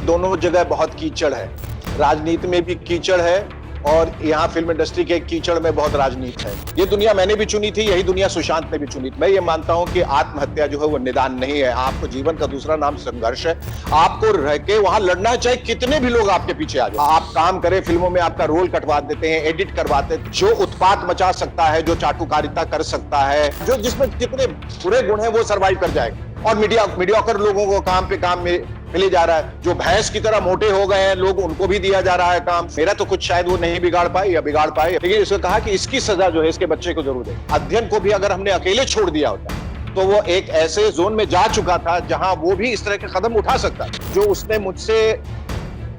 दोनों जगह बहुत कीचड़ है, राजनीति में भी कीचड़ है और यहाँ फिल्म इंडस्ट्री के कीचड़ में बहुत राजनीति है। ये दुनिया मैंने भी चुनी थी, यही दुनिया सुशांत ने भी चुनी थी। मैं ये मानता हूँ कि आत्महत्या जो है वो निदान नहीं है। आपको जीवन का दूसरा नाम संघर्ष है। आपको रह के वहां लड़ना है, चाहे कितने भी लोग आपके पीछे आ जाए। आप काम करें, फिल्मों में आपका रोल कटवा देते हैं, एडिट करवाते हैं। जो उत्पात मचा सकता है, जो चाटुकारिता कर सकता है, जो जिसमें जितने बुरे गुण है वो सर्वाइव कर जाएगा। और मीडियाकर लोगों को काम पे काम में मिले जा रहा है। जो भैंस की तरह मोटे हो गए हैं लोग, उनको भी दिया जा रहा है काम। मेरा तो कुछ शायद वो नहीं बिगाड़ पाए या बिगाड़ पाए, लेकिन इसने कहा कि इसकी सजा जो है इसके बच्चे को जरूर दे। अध्ययन को भी अगर हमने अकेले छोड़ दिया होता तो वो एक ऐसे जोन में जा चुका था जहां वो भी इस तरह के कदम उठा सकता। जो उसने मुझसे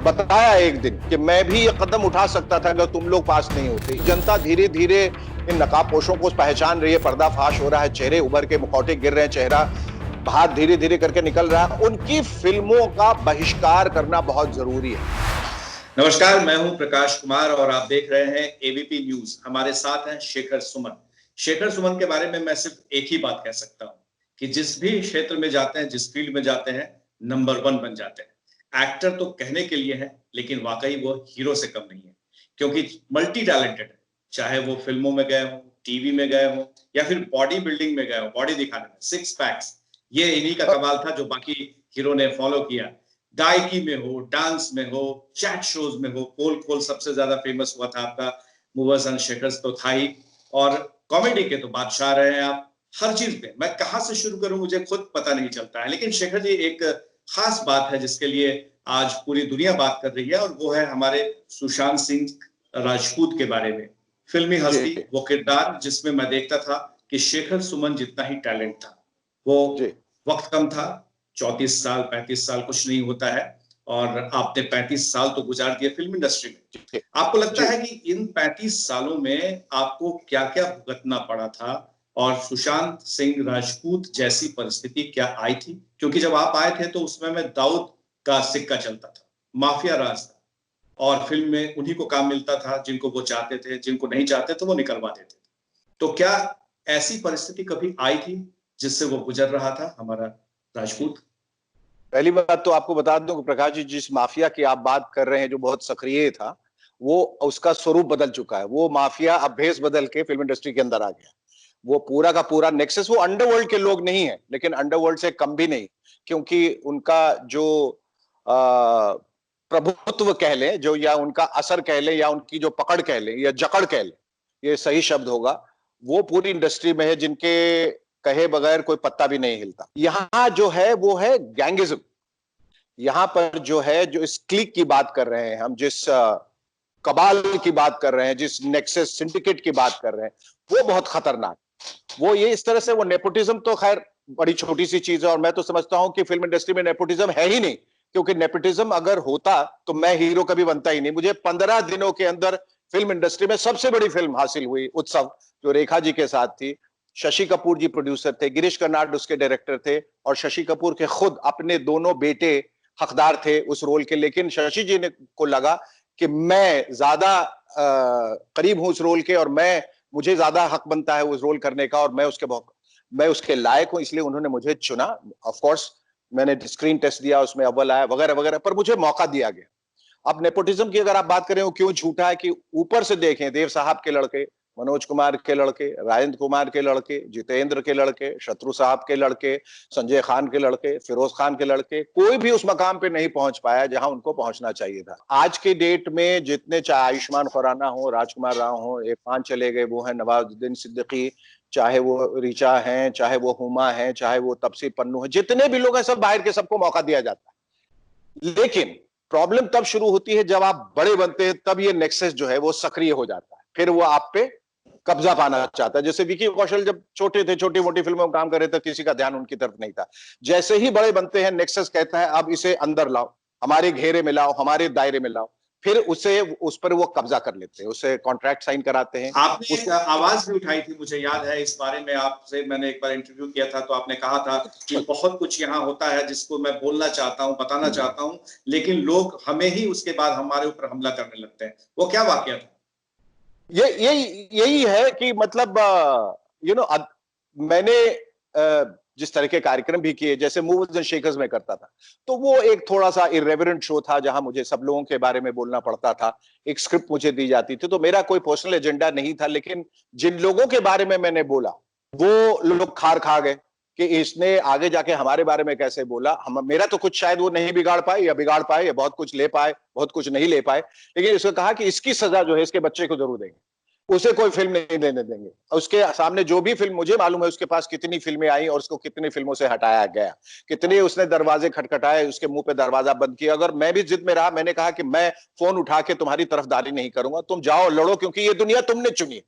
बताया एक दिन कि मैं भी ये कदम उठा सकता था अगर तुम लोग पास नहीं होते। जनता धीरे धीरे इन नकाबपोशों को पहचान रही है, पर्दाफाश हो रहा है, चेहरे उभर के मुखौटे गिर रहे हैं, चेहरा बाहर धीरे धीरे करके निकल रहा है। उनकी फिल्मों का बहिष्कार करना बहुत जरूरी है। नमस्कार, मैं हूं प्रकाश कुमार और आप देख रहे हैं एबीपी न्यूज। हमारे साथ हैं शेखर सुमन। शेखर सुमन के बारे में मैं सिर्फ एक ही बात कह सकता हूं कि जिस भी क्षेत्र में जाते हैं, जिस फील्ड में जाते हैं, नंबर 1 बन जाते हैं। एक्टर तो कहने के लिए है, लेकिन वाकई वो हीरो से कम नहीं है, क्योंकि मल्टी टैलेंटेड है। चाहे वो फिल्मों में गए हो, टीवी में गए हो, या फिर बॉडी बिल्डिंग में गए हो, बॉडी दिखाने में, 6 पैक्स, ये इन्हीं का कमाल था जो बाकी हीरो ने फॉलो किया। गायकी में हो, डांस में हो, चैट शोज में हो, पोल खोल सबसे ज्यादा फेमस हुआ था आपका, मूवर्स एंड शेकर्स तो था ही, और कॉमेडी के तो बादशाह रहे हैं आप। हर चीज में मैं कहां से शुरू करूं मुझे खुद पता नहीं चलता है। लेकिन शेखर जी, एक खास बात है जिसके लिए आज पूरी दुनिया बात कर रही है, और वो है हमारे सुशांत सिंह राजपूत के बारे में। फिल्मी हस्ती, वो किरदार जिसमें मैं देखता था कि शेखर सुमन जितना ही टैलेंट था। वो वक्त कम था, 34 साल 35 साल कुछ नहीं होता है, और आपने 35 साल तो गुजार दिए फिल्म इंडस्ट्री में। आपको लगता है कि इन 35 सालों में आपको क्या क्या भुगतना पड़ा था, और सुशांत सिंह राजपूत जैसी परिस्थिति क्या आई थी? क्योंकि जब आप आए थे तो उसमें में दाऊद का सिक्का चलता था, माफिया राज था, और फिल्म में उन्हीं को काम मिलता था जिनको वो चाहते थे, जिनको नहीं चाहते तो वो निकलवा देते थे। तो क्या ऐसी परिस्थिति कभी आई थी जिससे वो गुजर रहा था हमारा राजपूत? पहली बात तो आपको बता दूं कि प्रकाश जी, जिस माफिया की आप बात कर रहे हैं जो बहुत सक्रिय था, वो उसका स्वरूप बदल चुका है। वो माफिया अब भेष बदल के फिल्म इंडस्ट्री के अंदर आ गया। वो पूरा का पूरा नेक्सस, वो अंडरवर्ल्ड के लोग नहीं है, लेकिन अंडरवर्ल्ड से कम भी नहीं, क्योंकि उनका जो प्रभुत्व कह लें, जो या उनका असर कह लें, या उनकी जो पकड़ कह लें, या जकड़ कह लें, ये सही शब्द होगा, वो पूरी इंडस्ट्री में है जिनके कहे बगैर कोई पत्ता भी नहीं हिलता। यहां जो है वो है गैंगिज्म। यहां पर जो है, जो इस क्लिक की बात कर रहे हैं हम, जिस कबाल की बात कर रहे हैं, जिस नेक्सस सिंडिकेट की बात कर रहे हैं, वो बहुत खतरनाक। वो ये इस तरह से, वो नेपोटिज्म तो खैर बड़ी छोटी सी चीज है, और मैं तो समझता हूं कि फिल्म इंडस्ट्री में नेपोटिज्म है ही नहीं, क्योंकि नेपोटिज्म अगर होता तो मैं हीरो कभी बनता ही नहीं। मुझे 15 दिनों के अंदर फिल्म इंडस्ट्री में सबसे बड़ी फिल्म हासिल हुई, उत्सव, जो रेखा जी के साथ थी। शशि कपूर जी प्रोड्यूसर थे, गिरीश कर्नाड उसके डायरेक्टर थे, और शशि कपूर के खुद अपने दोनों बेटे हकदार थे उस रोल के। लेकिन शशि जी ने को लगा कि मैं ज्यादा करीब हूं उस रोल के, और मुझे ज्यादा हक बनता है उस रोल करने का, और मैं उसके लायक हूं, इसलिए उन्होंने मुझे चुना। ऑफ कोर्स मैंने स्क्रीन टेस्ट दिया, उसमें अव्वल आया, वगैरह वगैरह, पर मुझे मौका दिया गया। अब नेपोटिज्म की अगर आप बात करें, वो क्यों झूठा है कि ऊपर से देखें, देव साहब के लड़के, मनोज कुमार के लड़के, राजेंद्र कुमार के लड़के, जितेंद्र के लड़के, शत्रु साहब के लड़के, संजय खान के लड़के, फिरोज खान के लड़के, कोई भी उस मकाम पे नहीं पहुंच पाया जहां उनको पहुंचना चाहिए था। आज के डेट में जितने, चाहे आयुष्मान खुराना हो, राजकुमार राव हो, इरफान चले गए, वो है नवाजुद्दीन सिद्दीकी, चाहे वो ऋचा हैं, चाहे वो हुमा हैं, चाहे वो तपसी पन्नू है, जितने भी लोग हैं सब बाहर के, सबको मौका दिया जाता है। लेकिन प्रॉब्लम तब शुरू होती है जब आप बड़े बनते हैं, तब ये नेक्सस जो है वो सक्रिय हो जाता है, फिर वो आप पे कब्जा पाना चाहता है। जैसे विकी कौशल जब छोटे थे, छोटी मोटी फिल्मों में काम कर रहे थे, किसी का ध्यान उनकी तरफ नहीं था। जैसे ही बड़े बनते हैं, नेक्सस कहता है अब इसे अंदर लाओ, हमारे घेरे में लाओ, हमारे दायरे में लाओ, फिर उस पर वो कब्जा कर लेते हैं, उससे कॉन्ट्रैक्ट साइन कराते हैं। आपने आवाज भी उठाई थी, मुझे याद है इस बारे में आपसे मैंने एक बार इंटरव्यू किया था, तो आपने कहा था कि बहुत कुछ यहाँ होता है जिसको मैं बोलना चाहता हूँ, बताना चाहता हूँ, लेकिन लोग हमें ही उसके बाद हमारे ऊपर हमला करने लगते हैं। वो क्या वाकया था? यही है कि मतलब मैंने जिस तरह के कार्यक्रम भी किए, जैसे मूवर्स एंड शेकर्स में करता था, तो वो एक थोड़ा सा इर्रेवरेंट शो था जहां मुझे सब लोगों के बारे में बोलना पड़ता था, एक स्क्रिप्ट मुझे दी जाती थी, तो मेरा कोई पर्सनल एजेंडा नहीं था। लेकिन जिन लोगों के बारे में मैंने बोला वो लोग खार खा गए कि इसने आगे जाके हमारे बारे में कैसे बोला। हम मेरा तो कुछ शायद वो नहीं बिगाड़ पाए या बिगाड़ पाए, या बहुत कुछ ले पाए, बहुत कुछ नहीं ले पाए, लेकिन इसको कहा कि इसकी सजा जो है इसके बच्चे को जरूर देंगे, उसे कोई फिल्म नहीं लेने देंगे। उसके सामने जो भी फिल्म, मुझे मालूम है उसके पास कितनी फिल्में आई और उसको कितनी फिल्मों से हटाया गया, कितने उसने दरवाजे खटखटाए, उसके मुंह पे दरवाजा बंद किया। अगर मैं भी जिद में रहा, मैंने कहा कि मैं फोन उठा के तुम्हारी तरफदारी नहीं करूंगा, तुम जाओ लड़ो, क्योंकि ये दुनिया तुमने चुनी है,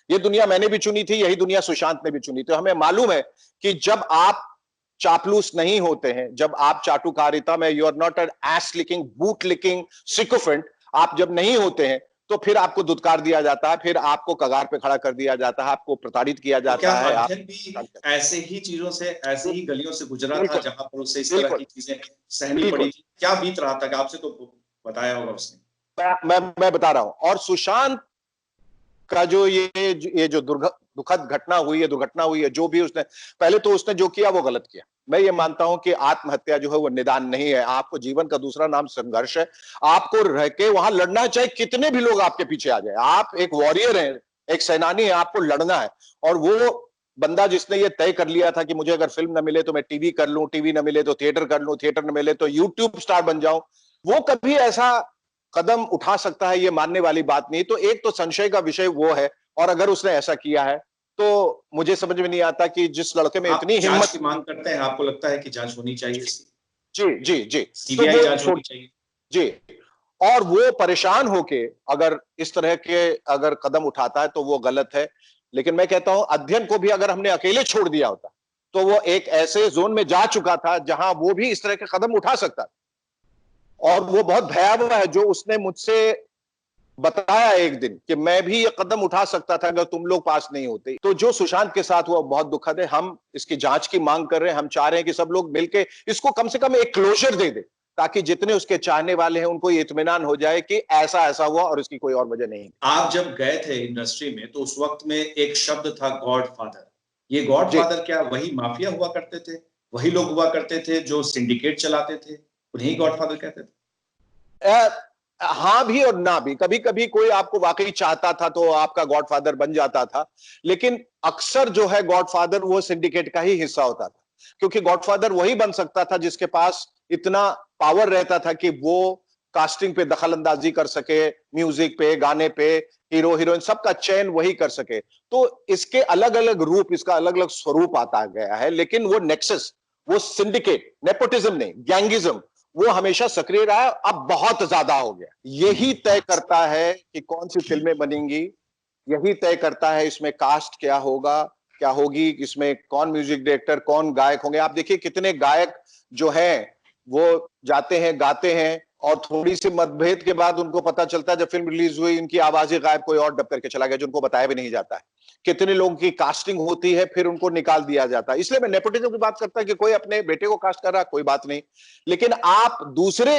ये दुनिया मैंने भी चुनी थी, यही दुनिया सुशांत ने भी चुनी। तो हमें मालूम है कि जब आप चापलूस नहीं होते हैं, जब आप चाटुकारिता में, you are not an ass licking, boot licking sycophant, आप जब नहीं होते हैं तो फिर आपको धुतकार दिया जाता है, फिर आपको कगार पे खड़ा कर दिया जाता है, आपको प्रताड़ित किया तो जाता क्या है। अध्ययन भी ऐसे ही चीजों से, ऐसे ही गलियों से गुजरा था बिल्कुल जहां पर उसे इस तरह बिल्कुल की चीजें सहनी बिल्कुल पड़ी थी? क्या बीत रहा था? कि आपसे तो बताया होगा उसने। मैं बता रहा हूं। और सुशांत का जो ये जो दुखद घटना हुई है, दुर्घटना हुई है, जो भी उसने, पहले तो उसने जो किया वो गलत किया। मैं ये मानता हूं कि आत्महत्या जो है वो निदान नहीं है। आपको जीवन का दूसरा नाम संघर्ष है, आपको रह के वहां लड़ना है, चाहे कितने भी लोग आपके पीछे आ जाए। आप एक वॉरियर हैं, एक सेनानी है, आपको लड़ना है। और वो बंदा जिसने ये तय कर लिया था कि मुझे अगर फिल्म न मिले तो मैं टीवी कर लूं, टीवी न मिले तो थिएटर कर लूं, थिएटर न मिले तो यूट्यूब स्टार बन जाऊं, वो कभी ऐसा कदम उठा सकता है, ये मानने वाली बात नहीं। तो एक तो संशय का विषय वो है, और अगर उसने ऐसा किया है तो मुझे समझ में नहीं आता कि जिस लड़के में आप इतनी जांच हिम्मत। की मांग करते हैं? आपको लगता है कि जांच होनी चाहिए इसकी? जी जी जी। तो सीबीआई वो जांच होनी चाहिए? जी, और वो परेशान होके अगर इस तरह के अगर कदम उठाता है तो वो गलत है। लेकिन मैं कहता हूं अध्ययन को भी अगर हमने अकेले छोड़ दिया होता तो वो एक ऐसे जोन में जा चुका था जहां वो भी इस तरह के कदम उठा सकता था। और वो बहुत भयावह है जो उसने मुझसे बताया एक दिन कि मैं भी ये कदम उठा सकता था अगर तुम लोग पास नहीं होते। तो जो सुशांत के साथ हुआ बहुत दुखद है। हम इसकी जांच की मांग कर रहे हैं। हम चाह रहे हैं कि सब लोग मिलकर इसको कम से कम एक क्लोजर दे दे, ताकि जितने उसके चाहने वाले हैं उनको ये इत्मीनान हो जाए कि ऐसा ऐसा हुआ और इसकी कोई और वजह नहीं। आप जब गए थे इंडस्ट्री में तो उस वक्त में एक शब्द था गॉडफादर। ये जी। गॉडफादर क्या वही माफिया हुआ करते थे? वही लोग हुआ करते थे जो सिंडिकेट चलाते थे? उन्हें गॉडफादर कहते थे? हाँ भी और ना भी। कभी कभी कोई आपको वाकई चाहता था तो आपका गॉडफादर बन जाता था, लेकिन अक्सर जो है गॉडफादर वो सिंडिकेट का ही हिस्सा होता था। क्योंकि गॉडफादर वही बन सकता था जिसके पास इतना पावर रहता था कि वो कास्टिंग पे दखल अंदाजी कर सके, म्यूजिक पे, गाने पे, हीरो हीरोइन सबका चयन वही कर सके। तो इसके अलग अलग रूप, इसका अलग अलग स्वरूप आता गया है, लेकिन वो नेक्सस, वो सिंडिकेट, नेपोटिज्म नहीं, गैंगिज्म, वो हमेशा सक्रिय रहा है। अब बहुत ज्यादा हो गया। यही तय करता है कि कौन सी फिल्में बनेंगी, यही तय करता है इसमें कास्ट क्या होगा, क्या होगी, इसमें कौन म्यूजिक डायरेक्टर, कौन गायक होंगे। आप देखिए कितने गायक जो हैं वो जाते हैं, गाते हैं, और थोड़ी सी मतभेद के बाद उनको पता चलता है जब फिल्म रिलीज हुई इनकी आवाज ही गायब, कोई और डब करके चला गया, जो उनको बताया भी नहीं जाता है। कितने लोगों की कास्टिंग होती है फिर उनको निकाल दिया जाता है। इसलिए मैं नेपोटिज्म की बात करता है कि कोई अपने बेटे को कास्ट कर रहा है, कोई बात नहीं, लेकिन आप दूसरे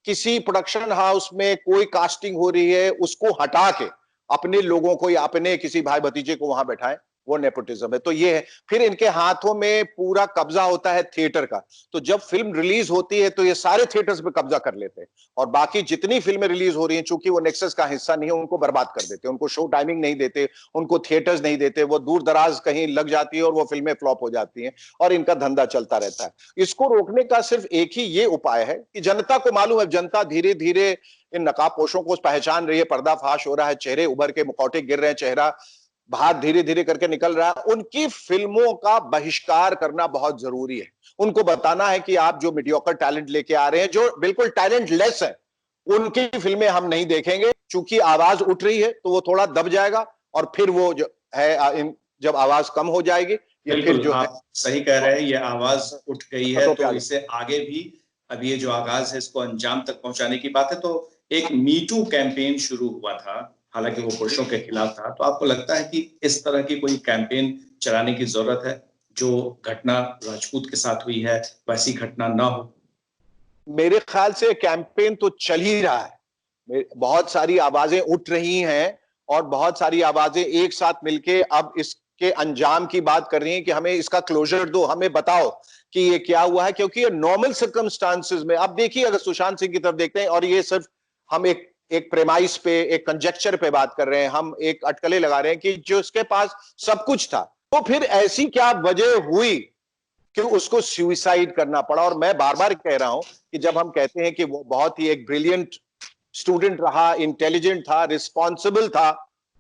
किसी प्रोडक्शन हाउस में कोई कास्टिंग हो रही है उसको हटा के अपने लोगों को या अपने किसी भाई भतीजे को वहां बैठाएं, वो नेपोटिज्म है। तो ये है। फिर इनके हाथों में पूरा कब्जा होता है थिएटर का। तो जब फिल्म रिलीज होती है तो ये सारे थिएटर्स पे कब्जा कर लेते हैं, और बाकी जितनी फिल्में रिलीज हो रही हैं चूंकि वो नेक्सस का हिस्सा नहीं है, उनको बर्बाद कर देते हैं, उनको शो टाइमिंग नहीं देते, उनको थिएटर्स नहीं देते, वो दूर दराज कहीं लग जाती है और वो फिल्में फ्लॉप हो जाती हैं, और इनका धंधा चलता रहता है। इसको रोकने का सिर्फ एक ही ये उपाय है कि जनता को मालूम है, जनता धीरे धीरे इन नकाबपोशों को पहचान रही है, पर्दाफाश हो रहा है, चेहरे उभर के मुखौटे गिर रहे हैं, चेहरा बाहर धीरे धीरे करके निकल रहा है। उनकी फिल्मों का बहिष्कार करना बहुत जरूरी है। उनको बताना है कि आप जो मीडियोकर टैलेंट लेके आ रहे हैं, जो बिल्कुल टैलेंट लेस है, उनकी फिल्में हम नहीं देखेंगे। चूंकि आवाज उठ रही है तो वो थोड़ा दब जाएगा, और फिर वो जो है जब आवाज कम हो जाएगी ये फिर बिल्कुल जो है आप सही कह रहे हैं। ये आवाज उठ गई है खतों पे आ तो जाएगी। इसे आगे भी, अब ये जो आगाज है इसको अंजाम तक पहुंचाने की बात है। तो एक मीटू कैंपेन शुरू हुआ था, हालांकि वो पुरुषों के खिलाफ था। तो आपको लगता है कि इस तरह की कोई कैंपेन चलाने की जरूरत है? जो घटना राजपूत के साथ हुई है वैसी घटना ना हो? मेरे ख्याल से कैंपेन तो चल ही रहा है, बहुत सारी आवाजें उठ रही हैं, और बहुत सारी आवाजें एक साथ मिलके अब इस के अंजाम की बात कर रही हैं कि हमें इसका क्लोजर दो, हमें बताओ कि ये क्या हुआ है, क्योंकि ये नॉर्मल सर्कमस्टांसेस में, अब देखिए अगर सुशांत सिंह की तरफ देखते हैं, और ये सिर्फ हम एक एक प्रेमाइस पे, एक कंजेक्चर पे बात कर रहे हैं, हम एक अटकलें लगा रहे हैं कि जो उसके पास सब कुछ था, तो फिर ऐसी क्या वजह हुई कि उसको सुसाइड करना पड़ा। और मैं बार बार कह रहा हूं कि जब हम कहते हैं कि वो बहुत ही एक ब्रिलियंट स्टूडेंट रहा, इंटेलिजेंट था, रिस्पॉन्सिबल था,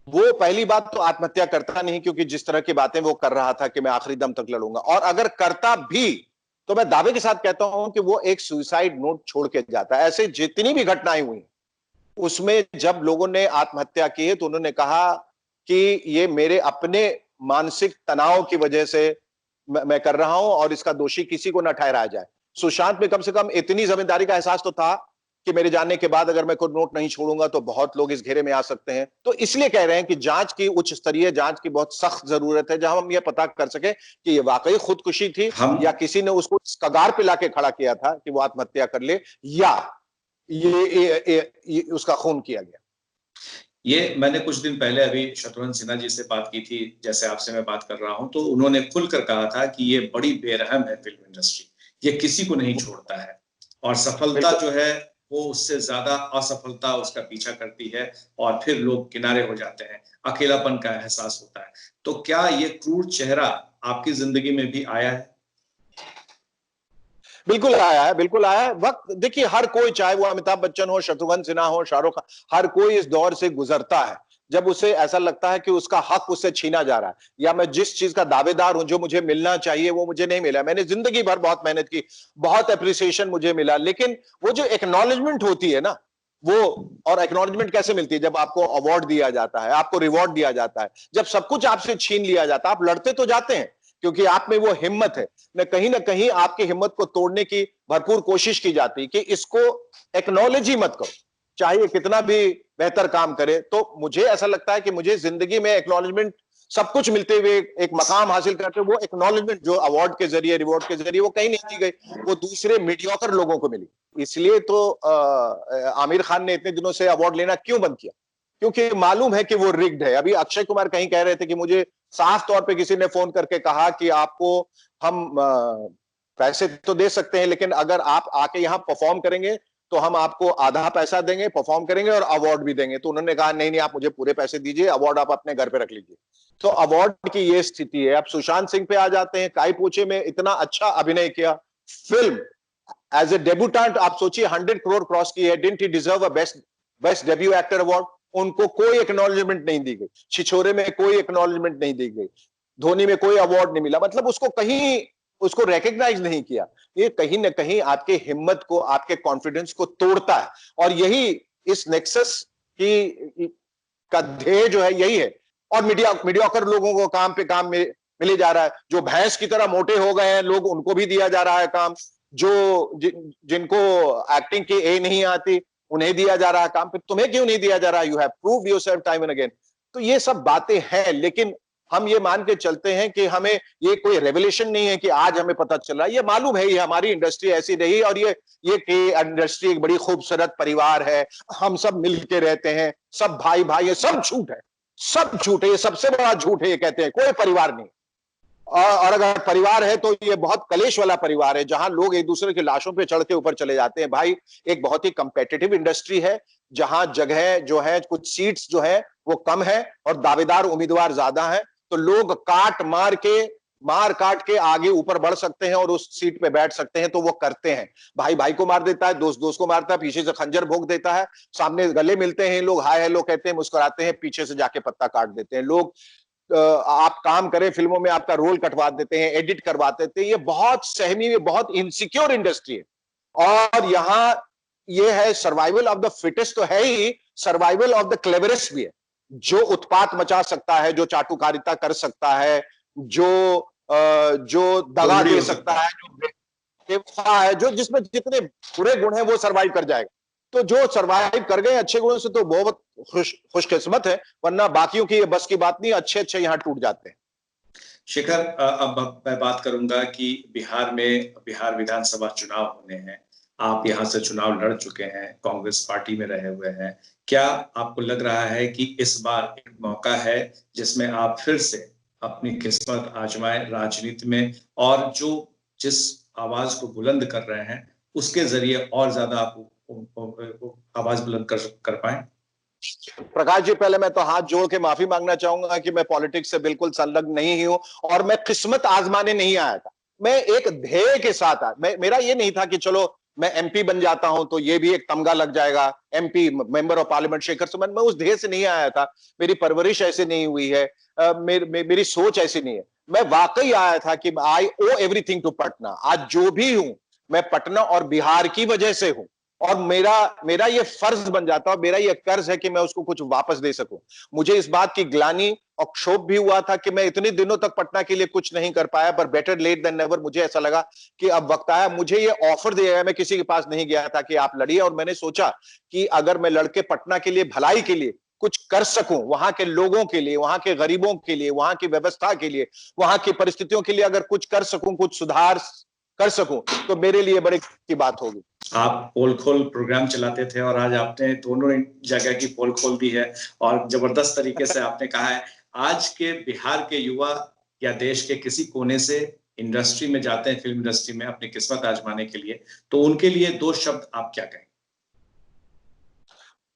वो पहली बात तो आत्महत्या करता नहीं, क्योंकि जिस तरह की बातें वो कर रहा था कि मैं आखिरी दम तक लड़ूंगा, और अगर करता भी तो मैं दावे के साथ कहता हूं कि वो एक सुसाइड नोट छोड़ के जाता है। ऐसे जितनी भी घटनाएं हुई उसमें जब लोगों ने आत्महत्या की है तो उन्होंने कहा कि ये मेरे अपने मानसिक तनाव की वजह से मैं कर रहा हूं, और इसका दोषी किसी को न ठहराया जाए। सुशांत में कम से कम इतनी जिम्मेदारी का एहसास तो था कि मेरे जाने के बाद अगर मैं कोई नोट नहीं छोड़ूंगा तो बहुत लोग इस घेरे में आ सकते हैं। तो इसलिए कह रहे हैं कि जांच की, उच्च स्तरीय जांच की बहुत सख्त जरूरत है, जहां हम ये पता कर सके कि ये वाकई खुदकुशी थी हम या किसी ने उसको इस कगार पे लाके खड़ा किया था कि वो आत्महत्या कर ले, या ये उसका खून किया गया। ये मैंने कुछ दिन पहले अभी शत्रुघ्न सिन्हा जी से बात की थी, जैसे आपसे मैं बात कर रहा हूं, तो उन्होंने खुलकर कहा था कि ये बड़ी बेरहम है फिल्म इंडस्ट्री, ये किसी को नहीं छोड़ता है, और सफलता जो है वो उससे ज्यादा असफलता उसका पीछा करती है, और फिर लोग किनारे हो जाते हैं, अकेलापन का एहसास होता है। तो क्या ये क्रूर चेहरा आपकी जिंदगी में भी आया है? बिल्कुल आया है, बिल्कुल आया है। वक्त देखिए, हर कोई, चाहे वो अमिताभ बच्चन हो, शत्रुघ्न सिन्हा हो, शाहरुख खान, हर कोई इस दौर से गुजरता है जब उसे ऐसा लगता है कि उसका हक उससे छीना जा रहा है, या मैं जिस चीज का दावेदार हूं, जो मुझे मिलना चाहिए वो मुझे नहीं मिला। मैंने जिंदगी भर बहुत मेहनत की, बहुत अप्रिसिएशन मुझे मिला, लेकिन वो जो एक्नॉलेजमेंट होती है ना, वो, और एक्नॉलेजमेंट कैसे मिलती है? जब आपको अवार्ड दिया जाता है, आपको रिवॉर्ड दिया जाता है, जब सब कुछ आपसे छीन लिया जाता है, आप लड़ते तो जाते हैं क्योंकि आप में वो हिम्मत है, न कहीं आपकी हिम्मत को तोड़ने की भरपूर कोशिश की जाती है कि इसको एक्नॉलेज ही मत करो, चाहे कितना भी बेहतर काम करे। तो मुझे ऐसा लगता है कि मुझे जिंदगी में एक्नॉलेजमेंट, सब कुछ मिलते हुए, एक मकाम हासिल करते हुए, वो एक्नॉलेजमेंट जो अवार्ड के जरिए, रिवॉर्ड के जरिए, वो कहीं नहीं दी गई, वो दूसरे मीडियोकर लोगों को मिली। इसलिए तो आमिर खान ने इतने दिनों से अवार्ड लेना क्यों बंद किया? क्योंकि मालूम है कि वो रिग्ड है। अभी अक्षय कुमार कहीं कह रहे थे कि मुझे साफ तौर पे किसी ने फोन करके कहा कि आपको हम पैसे तो दे सकते हैं, लेकिन अगर आप आके यहाँ परफॉर्म करेंगे तो हम आपको आधा पैसा देंगे, परफॉर्म करेंगे और अवार्ड भी देंगे। तो उन्होंने कहा नहीं नहीं, आप मुझे पूरे पैसे दीजिए, अवार्ड आप अपने घर पे रख लीजिए। तो अवार्ड की ये स्थिति है। अब सुशांत सिंह पे आ जाते हैं। काई पोचे में इतना अच्छा अभिनय किया, फिल्म एज ए डेब्यूटेंट, आप सोचिए 100 करोड़ क्रॉस की है। Didn't he deserve a best debut actor award? उनको कोई एक्नॉलेजमेंट नहीं दी गई, छिछोरे में कोई एक्नॉलेजमेंट नहीं दी गई, धोनी में कोई अवार्ड नहीं मिला, मतलब उसको कहीं, उसको रिकॉग्नाइज नहीं किया। ये कहीं ना कहीं आपके हिम्मत को, आपके कॉन्फिडेंस को तोड़ता है, और यही इस नेक्सस की का ध्येय जो है यही है। और मीडियाकर लोगों को काम पे काम मिले जा रहा है, जो भैंस की तरह मोटे हो गए हैं लोग, उनको भी दिया जा रहा है काम, जिनको एक्टिंग की ए नहीं आती उन्हें दिया जा रहा है काम। फिर तुम्हें क्यों नहीं दिया जा रहा? You have proved yourself time and again. तो ये सब बातें हैं, लेकिन हम ये मान के चलते हैं कि हमें, ये कोई रेवोल्यूशन नहीं है कि आज हमें पता चल रहा है। ये मालूम है, ये हमारी इंडस्ट्री ऐसी रही, और ये इंडस्ट्री एक बड़ी खूबसूरत परिवार है, हम सब मिलके रहते हैं, सब भाई भाई है, सब झूठ है, सब झूठ है, ये सबसे बड़ा झूठ है। ये कहते हैं कोई परिवार नहीं, और अगर परिवार है तो ये बहुत कलेश वाला परिवार है, जहां लोग एक दूसरे की लाशों पे चढ़ के ऊपर चले जाते हैं। भाई, एक बहुत ही कंपेटिटिव इंडस्ट्री है, जहां जगह जो है, कुछ सीट्स जो है वो कम है और दावेदार उम्मीदवार ज्यादा हैं, तो लोग मार काट के आगे ऊपर बढ़ सकते हैं और उस सीट पे बैठ सकते हैं, तो वो करते हैं। भाई भाई को मार देता है, दोस्त दोस्त को मारता है, पीछे से खंजर भोंक देता है, सामने गले मिलते हैं लोग, हाय हेलो कहते हैं, मुस्कुराते हैं, पीछे से जाके पत्ता काट देते हैं लोग। आप काम करें फिल्मों में, आपका रोल कटवा देते हैं, एडिट करवा देते हैं। ये बहुत सहमी में, बहुत इनसिक्योर इंडस्ट्री है, और यहां ये है सर्वाइवल ऑफ द फिटेस्ट तो है ही, सर्वाइवल ऑफ द क्लेवरेस्ट भी है। जो उत्पात मचा सकता है, जो चाटुकारिता कर सकता है, जो दगा दे सकता है, जो बेवफा है, जो जिसमें जितने बुरे गुण हैं वो सर्वाइव कर जाएगा। तो जो सर्वाइव कर गए अच्छे गुणों से तो बहुत खुशकिस्मत है, वरना बाकियों की ये बस की बात नहीं, अच्छे अच्छे यहाँ टूट जाते हैं। शिखर, अब मैं बात करूंगा कि बिहार विधानसभा चुनाव होने हैं। आप यहाँ से चुनाव लड़ चुके हैं, कांग्रेस पार्टी में रहे हुए हैं। क्या आपको लग रहा है कि इस बार एक मौका है जिसमें आप फिर से अपनी किस्मत आजमाए राजनीति में, और जो जिस आवाज को बुलंद कर रहे हैं उसके जरिए और ज्यादा आप आवाज बुलंद कर पाए? प्रकाश जी, पहले मैं तो हाथ जोड़ के माफी मांगना चाहूंगा कि मैं पॉलिटिक्स से बिल्कुल संलग्न नहीं ही हूं, और मैं किस्मत आजमाने नहीं आया था। मैं एक ध्येय के साथ आया। मेरा ये नहीं था कि चलो मैं एमपी बन जाता हूं तो ये भी एक तमगा लग जाएगा, MP member of parliament Shekhar Suman. मैं उस ध्येय से नहीं आया था, मेरी परवरिश ऐसी नहीं हुई है, मेरी सोच ऐसी नहीं है। मैं वाकई आया था कि आई ओ एवरीथिंग टू पटना। आज जो भी हूं मैं पटना और बिहार की वजह से हूं, और मेरा ये फर्ज बन जाता है, मेरा ये कर्ज है कि मैं उसको कुछ वापस दे सकूं। मुझे इस बात की ग्लानि और क्षोभ भी हुआ था कि मैं इतने दिनों तक पटना के लिए कुछ नहीं कर पाया, पर बेटर लेट देन नेवर। मुझे ऐसा लगा कि अब वक्त आया। मुझे ये ऑफर दिया गया, मैं किसी के पास नहीं गया था कि आप लड़िए, और मैंने सोचा कि अगर मैं लड़के पटना के लिए, भलाई के लिए कुछ कर सकूं, वहां के लोगों के लिए, वहां के गरीबों के लिए, वहां की व्यवस्था के लिए, वहां की परिस्थितियों के लिए अगर कुछ कर सकूं, कुछ सुधार कर सकूं, तो मेरे लिए बड़ी की बात होगी। आप पोल खोल प्रोग्राम चलाते थे और आज आपने दोनों जगह की पोल खोल दी है, और जबरदस्त तरीके से आपने कहा है। आज के बिहार के युवा या देश के किसी कोने से इंडस्ट्री में जाते हैं, फिल्म इंडस्ट्री में अपनी किस्मत आजमाने के लिए, तो उनके लिए दो शब्द आप क्या कहें?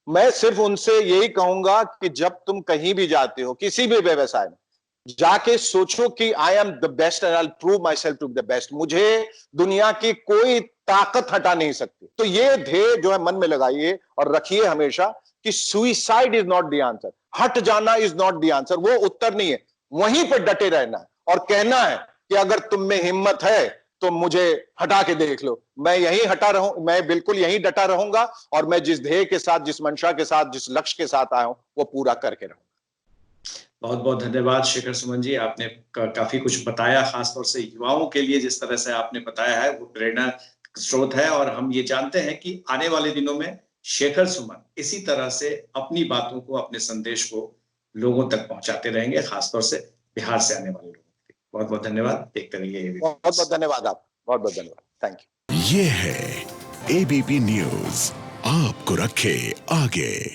मैं सिर्फ उनसे यही कहूंगा कि जब तुम कहीं भी जाते हो, किसी भी व्यवसाय में, जाके सोचो कि I am the best and I prove myself to the best. मुझे दुनिया की कोई ताकत हटा नहीं सकती। तो ये ध्येय जो है मन में लगाइए और रखिए हमेशा कि suicide is not the answer, हट जाना इज नॉट द आंसर, वो उत्तर नहीं है। वहीं पर डटे रहना है और कहना है कि अगर तुम में हिम्मत है तो मुझे हटा के देख लो। मैं यहीं हटा रहूं, मैं बिल्कुल यहीं डटा रहूंगा, और मैं जिस ध्येय के साथ, जिस मंशा के साथ, जिस लक्ष्य के साथ आया हूं वो पूरा करके रहूंगा। बहुत बहुत धन्यवाद शेखर सुमन जी, आपने काफी कुछ बताया, खासतौर से युवाओं के लिए जिस तरह से आपने बताया है वो प्रेरणा स्रोत है। और हम ये जानते हैं कि आने वाले दिनों में शेखर सुमन इसी तरह से अपनी बातों को, अपने संदेश को लोगों तक पहुंचाते रहेंगे, खासतौर से बिहार से आने वाले लोगों के लिए। बहुत बहुत धन्यवाद। देखते रहिए ABP बहुत बहुत धन्यवाद। आप बहुत बहुत धन्यवाद। Thank you. ये है ABP न्यूज, आपको रखे आगे।